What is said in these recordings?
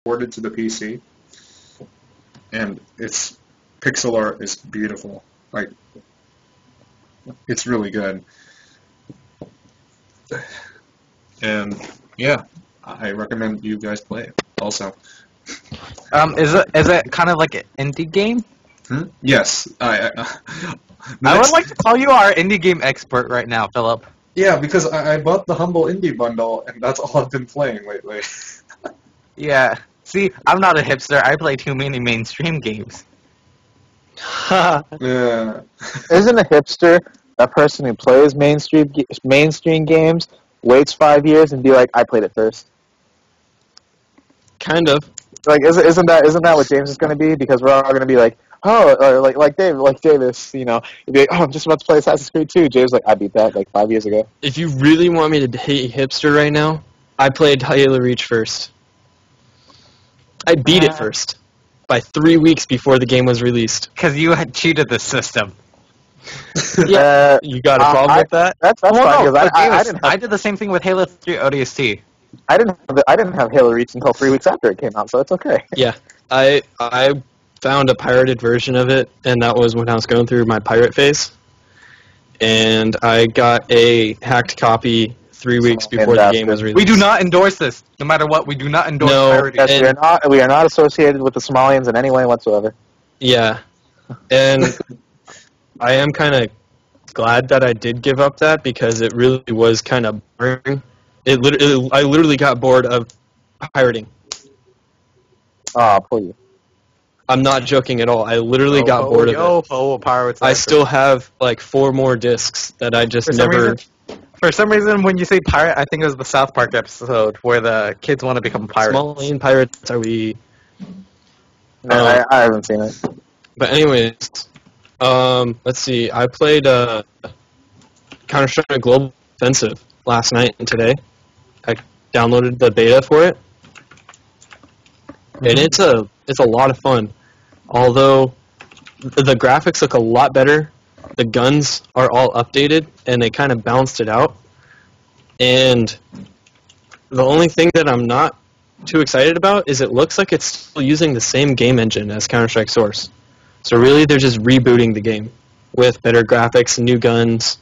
ported to the PC, and its pixel art is beautiful. Like, it's really good. And yeah, I recommend you guys play it. Also, Is it kind of like an indie game? yes, I would like to call you our indie game expert right now, Philip. yeah, because I bought the Humble Indie bundle, and that's all I've been playing lately. Yeah. See, I'm not a hipster. I play too many mainstream games. Yeah. Isn't a hipster a person who plays mainstream games, waits 5 years, and be like, I played it first? Kind of. Like, isn't that what James is going to be? Because we're all going to be like, oh, or like Davis, you know, you'd be like, oh, I'm just about to play Assassin's Creed 2. James like, I beat that like 5 years ago. If you really want me to hate hipster right now, I played Halo Reach first. I beat it first by 3 weeks before the game was released. Because you had cheated the system. Yeah, you got a problem with that? That's fine, because I did the same thing with Halo 3 ODST. I didn't have Halo Reach until 3 weeks after it came out, so it's okay. Yeah, I found a pirated version of it, and that was when I was going through my pirate phase. And I got a hacked copy 3 weeks before the game was released. We do not endorse this. No matter what, we do not endorse pirating. Yes, we are not associated with the Somalians in any way whatsoever. Yeah, and I am kind of glad that I did give up that, because it really was kind of boring. I literally got bored of pirating. Oh, poor you. I'm not joking at all. I literally got bored of it. Pirates. I still have like 4 more discs that I just never... For some reason, when you say pirate, I think it was the South Park episode where the kids want to become pirates. Somalian pirates are we... No, I haven't seen it. But anyways, let's see. I played Counter-Strike Global Offensive last night and today. I downloaded the beta for it, and it's a lot of fun. Although the graphics look a lot better, the guns are all updated, and they kind of balanced it out. And the only thing that I'm not too excited about is it looks like it's still using the same game engine as Counter-Strike Source. So really, they're just rebooting the game with better graphics, new guns,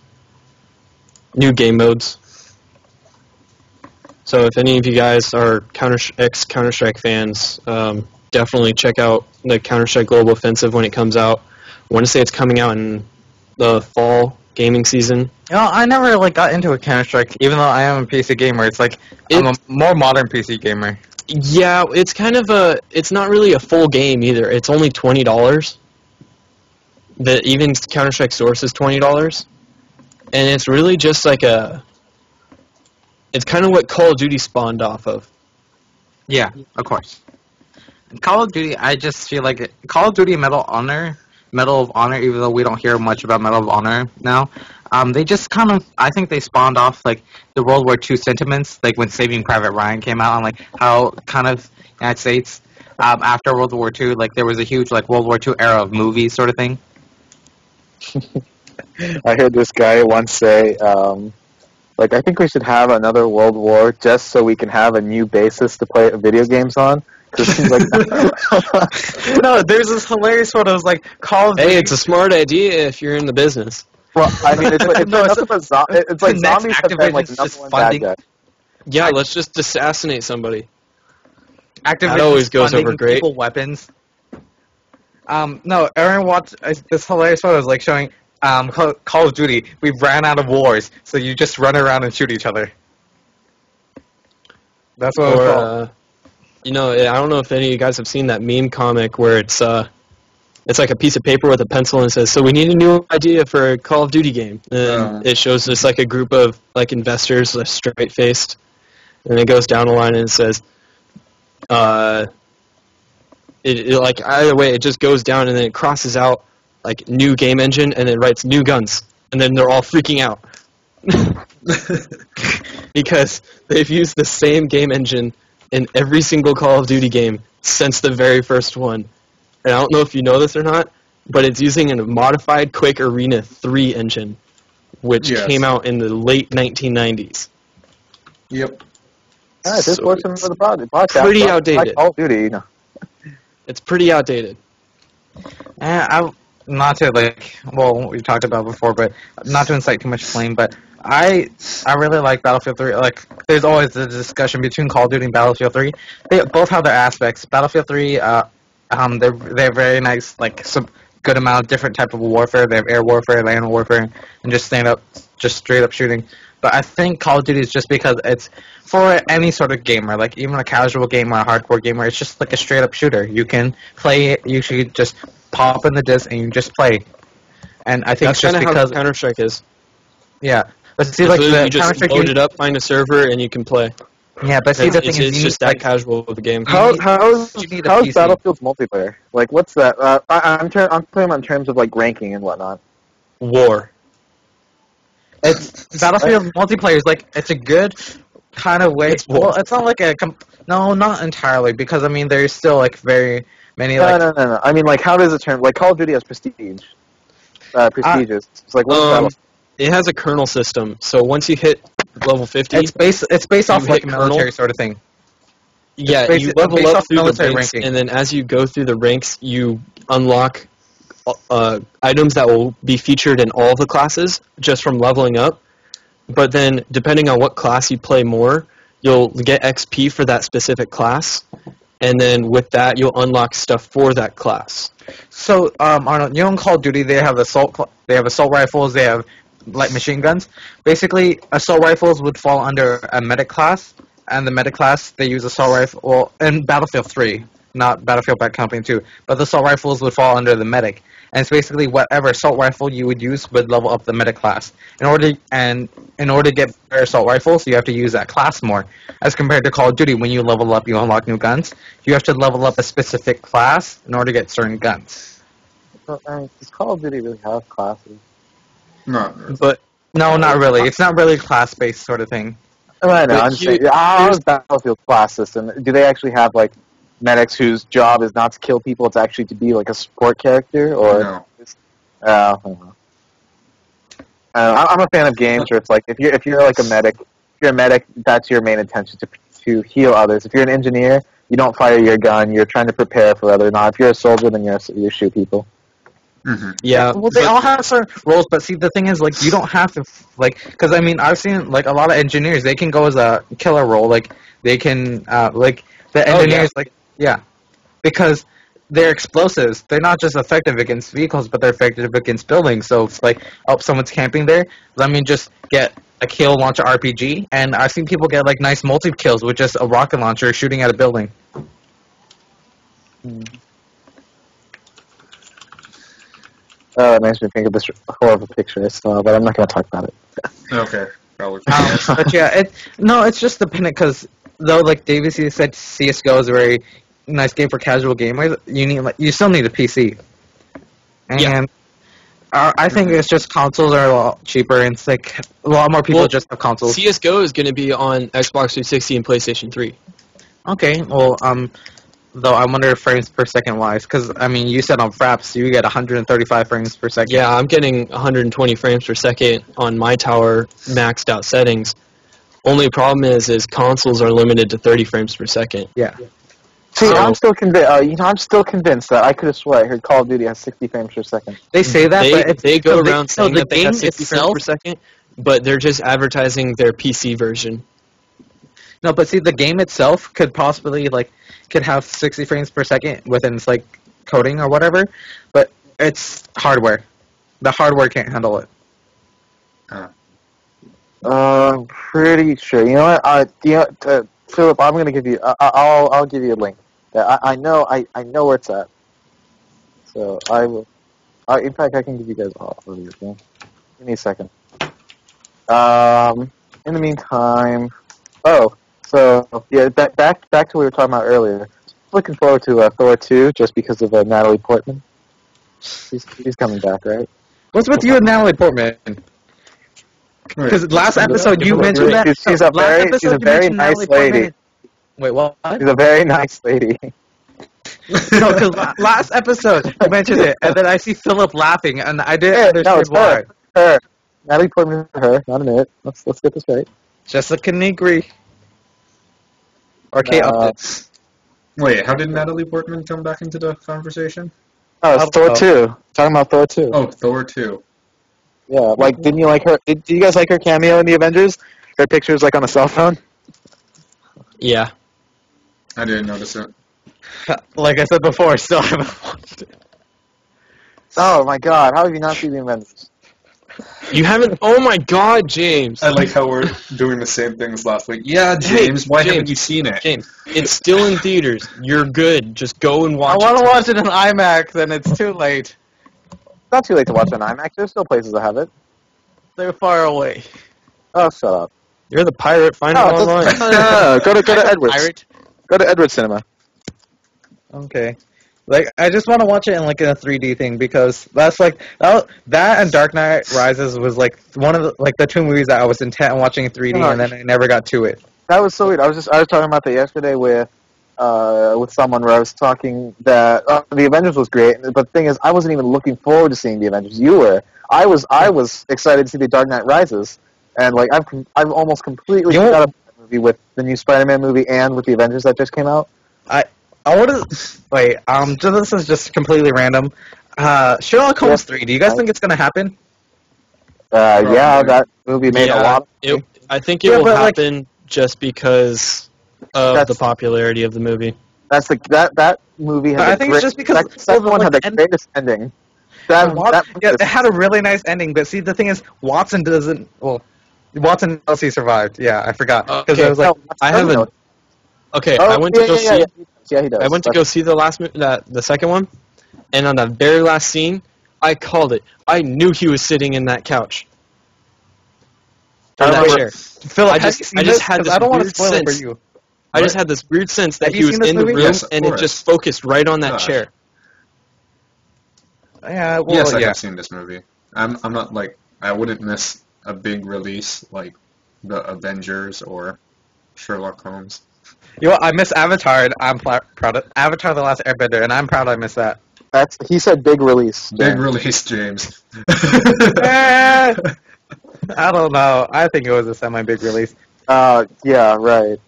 new game modes. So if any of you guys are Counter-Strike fans, definitely check out the Counter-Strike Global Offensive when it comes out. I want to say it's coming out in the fall gaming season. You know, I never really got into a Counter-Strike, even though I am a PC gamer. It's like, I'm a more modern PC gamer. Yeah, it's kind of it's not really a full game either. It's only $20. Even Counter-Strike Source is $20. And it's really just like it's kind of what Call of Duty spawned off of. Yeah, of course. Call of Duty, I just feel like Call of Duty Medal of Honor, even though we don't hear much about Medal of Honor now, they just kind of, I think they spawned off like the World War II sentiments, like when Saving Private Ryan came out, and like how kind of United States after World War II, like there was a huge like World War II era of movies sort of thing. I heard this guy once say, like, I think we should have another World War just so we can have a new basis to play video games on. Cause it seems like no, there's this hilarious one. I was like, Call of Duty. Hey, it's a smart idea if you're in the business. Well, I mean, it's like, it's like zombies have been like the number one bad guy. Yeah, let's just assassinate somebody. Activision that always goes over great. Weapons. No, Aaron watched this hilarious one. I was like showing Call of Duty. We ran out of wars, so you just run around and shoot each other. That's what it was called. You know, I don't know if any of you guys have seen that meme comic where it's like a piece of paper with a pencil and it says, so we need a new idea for a Call of Duty game. And it shows just like a group of like investors, like, straight-faced. And it goes down the line and it says, it like either way, it just goes down and then it crosses out like new game engine and then writes new guns. And then they're all freaking out. Because they've used the same game engine in every single Call of Duty game since the very first one. And I don't know if you know this or not, but it's using a modified Quake Arena 3 engine, which came out in the late 1990s. Yep. Guys, this So portion for the podcast. pretty Like outdated. Call of Duty, you know. It's pretty outdated. Not to we talked about before, but not to incite too much flame, but I really like Battlefield 3. Like, there's always a discussion between Call of Duty and Battlefield 3. They both have their aspects. Battlefield 3, they're very nice, like some good amount of different type of warfare. They have air warfare, land warfare, and just straight up shooting. But I think Call of Duty is just because it's for any sort of gamer, like even a casual gamer, a hardcore gamer. It's just like a straight up shooter. You can play it. You should just pop in the disc and you just play. And I think That's it's just kind of because how Counter-Strike is. yeah. But see, It's like literally the you just Counter-Strike, load it up, find a server, and you can play. yeah. But see, the thing It's is, you just need, that like, casual of the game. You need a How's PC. Battlefield's multiplayer? Like, what's that? I'm talking about in terms of like ranking and whatnot. War. It's Battlefield multiplayer is like it's a good kind of way. It's war. Well, it's not like no, not entirely, because I mean there's still like very many like No. I mean, like, how does it turn? Like, Call of Duty has prestige. Prestigious. It's like, what's Battlefield? It has a kernel system, so once you hit level 50, it's based off you like a hit kernel. military sort of thing. yeah, based- you level based up off through the military ranks, ranking. and then as you go through the ranks, you unlock items that will be featured in all the classes just from leveling up. But then, depending on what class you play more, you'll get XP for that specific class, and then with that, you'll unlock stuff for that class. So Arnold, you know in Call of Duty they have assault rifles, they have light machine guns. Basically, assault rifles would fall under a medic class, and the medic class they use assault rifle. Well, in Battlefield 3, not Battlefield Bad Company 2, but the assault rifles would fall under the medic. And it's basically whatever assault rifle you would use would level up the medic class. In order to get better assault rifles, you have to use that class more. As compared to Call of Duty, when you level up, you unlock new guns. You have to level up a specific class in order to get certain guns. Well, I mean, does Call of Duty really have classes? Not really. But No, not really. It's not really a class-based sort of thing. I know. But I'm just saying, how is Battlefield's class system? Do they actually have like medics whose job is not to kill people; it's actually to be like a support character? Or No. I don't know. I'm a fan of games where it's like if you're like a medic, if you're a medic, that's your main intention to heal others. If you're an engineer, you don't fire your gun. You're trying to prepare for other. Not if you're a soldier, then you shoot people. Mm-hmm. yeah, Well, they all have certain roles, but see, the thing is, like, you don't have to, like, because, I mean, I've seen, like, a lot of engineers, they can go as a killer role, like, they can, like, the engineers, because they're explosives. They're not just effective against vehicles, but they're effective against buildings, so it's like, oh, someone's camping there, let me just get a kill, launch an RPG, and I've seen people get, like, nice multi-kills with just a rocket launcher shooting at a building. Oh, it makes me think of this horrible picture I saw, but I'm not going to talk about it. Okay. Probably. But yeah, it's just dependent because though like David said, CS:GO is a very nice game for casual gamers. You still need a PC, and Yeah. I think it's just consoles are a lot cheaper, and it's like a lot more people just have consoles. CS:GO is going to be on Xbox 360 and PlayStation 3. Okay, well though I wonder if frames per second wise, because I mean you said on Fraps you get 135 frames per second. Yeah, I'm getting 120 frames per second on my tower maxed out settings. Only problem is consoles are limited to 30 frames per second. Yeah. See, So- I'm still convinced. I'm still convinced that I could have swore I heard Call of Duty has 60 frames per second. They say that, but They go so around saying the that they game have 60 frames itself. per second, but they're just advertising their PC version. No, but see, the game itself could possibly could have 60 frames per second within its coding or whatever, but it's hardware. The hardware can't handle it. I'm pretty sure. You know what? Philip, I'm gonna give you. I'll give you a link. I know where it's at. So I will. In fact, I can give you guys all of these. Okay? Give me a second. In the meantime, so yeah, back to what we were talking about earlier. Looking forward to Thor 2 just because of Natalie Portman. She's coming back, right? What's with you and Natalie Portman? Because last episode you mentioned that. She's a last very episode you nice mentioned Natalie lady. Portman. Wait, what? She's a very nice lady. No, because last episode you mentioned it, and then I see Philip laughing, and I didn't No, understand it's why. her. Natalie Portman is her. Not a minute. Let's get this right. Jessica Negri. Or Kate Upton? Wait, how did Natalie Portman come back into the conversation? Oh, it's Thor 2. Talking about Thor 2. Oh, Thor 2. Yeah, like, didn't you like her? Did you guys like her cameo in the Avengers? Her picture's like on a cell phone. Yeah. I didn't notice it. Like I said before, I still haven't watched it. Oh my God! How have you not seen the Avengers? You haven't? Oh my God, James. I like how we're doing the same things last week. Yeah, James, why haven't you seen it? James, it's still in theaters. You're good. Just go and watch I want it. to watch it in IMAX, and it's too late. It's not too late to watch on IMAX. There's still places that have it. They're far away. Oh, shut up. You're the pirate. Find it online. No, go to Edwards. Pirate? Go to Edwards Cinema. Okay. Like, I just want to watch it in, like, in a 3D thing, because that's, like, that and Dark Knight Rises was, like, one of the, like, the two movies that I was intent on watching in 3D, and then I never got to it. That was so weird. I was talking about that yesterday with someone where I was talking that the Avengers was great, but the thing is, I wasn't even looking forward to seeing the Avengers. You were. I was excited to see the Dark Knight Rises, and like I've almost completely forgot about that movie with the new Spider-Man movie and with the Avengers that just came out. I want to wait. This is just completely random. Sherlock Holmes 3. Do you guys think it's gonna happen? Yeah, that movie made a lot. I think it will happen just because of the popularity of the movie. That's that movie. Has I think it's just because that second one had the greatest ending. It had a really nice ending, but see, the thing is, Watson doesn't. Well, Watson knows he survived. Yeah, I forgot because I was like, I haven't. Okay, I went to go see. Yeah, he does. I went to go see the second one, and on the very last scene, I called it. I knew he was sitting in that couch. In that chair. Philip, I just had this weird sense. I just had this weird sense that he was in the room, and it just focused right on that chair. Yeah, well, yes, I have seen this movie. I'm not like I wouldn't miss a big release like the Avengers or Sherlock Holmes. You know, I miss Avatar, and I'm proud of Avatar: The Last Airbender, and I'm proud I missed that. He said big release. Big release, James. I don't know. I think it was a semi-big release. Yeah, right.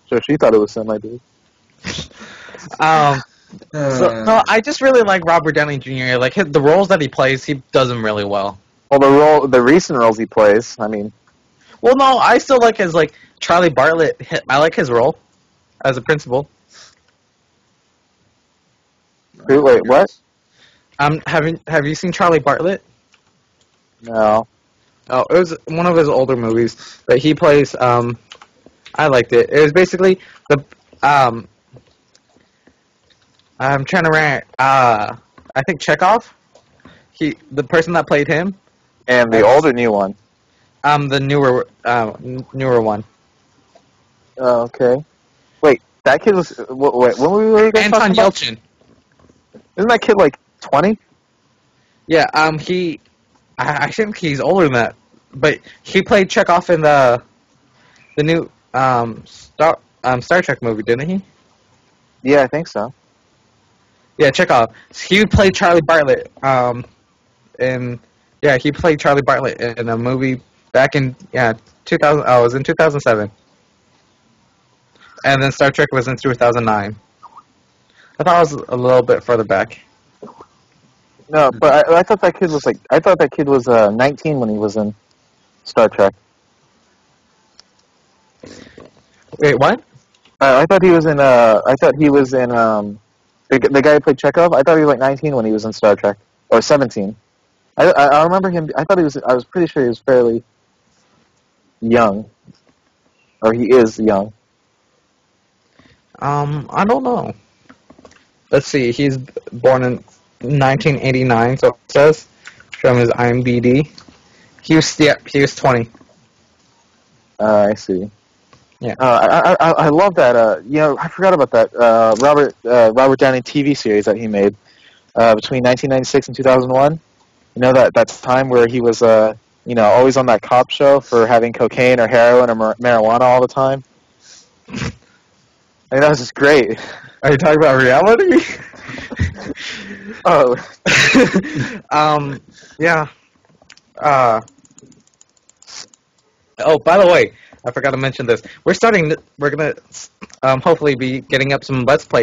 So she thought it was semi-big. No, I just really like Robert Downey Jr. Like the roles that he plays, he does them really well. Well, the recent roles he plays, I mean. Well, no, I still like his like Charlie Bartlett. I like his role as a principal. Wait, what? Have you seen Charlie Bartlett? No. Oh, it was one of his older movies that he plays. I liked it. It was basically the I'm trying to rank. I think Chekhov. The person that played him. And the old or new one? The newer one. Oh, okay. Wait, that kid was. Wait, when were you guys Anton talking about? Yelchin. Isn't that kid like 20? Yeah. I think he's older than that, but he played Chekhov in the new Star Trek movie, didn't he? Yeah, I think so. Yeah, Chekhov. He played Charlie Bartlett. He played Charlie Bartlett in a movie back in 2000. Oh, it was in 2007. And then Star Trek was in 2009. I thought it was a little bit further back. No, but I thought that kid was 19 when he was in Star Trek. Wait, what? I thought he was in the guy who played Chekhov. I thought he was like 19 when he was in Star Trek, or 17. I remember him. I was pretty sure he was fairly young, or he is young. I don't know. Let's see. He's born in 1989, so it says from his IMDb. He was 20. I see. Yeah. I love that. I forgot about that. Robert Downey TV series that he made between 1996 and 2001. You know that time where he was always on that cop show for having cocaine or heroin or marijuana all the time. I mean, that was just great. Are you talking about reality? Oh. Yeah. Oh, by the way, I forgot to mention this. We're gonna hopefully be getting up some Let's Plays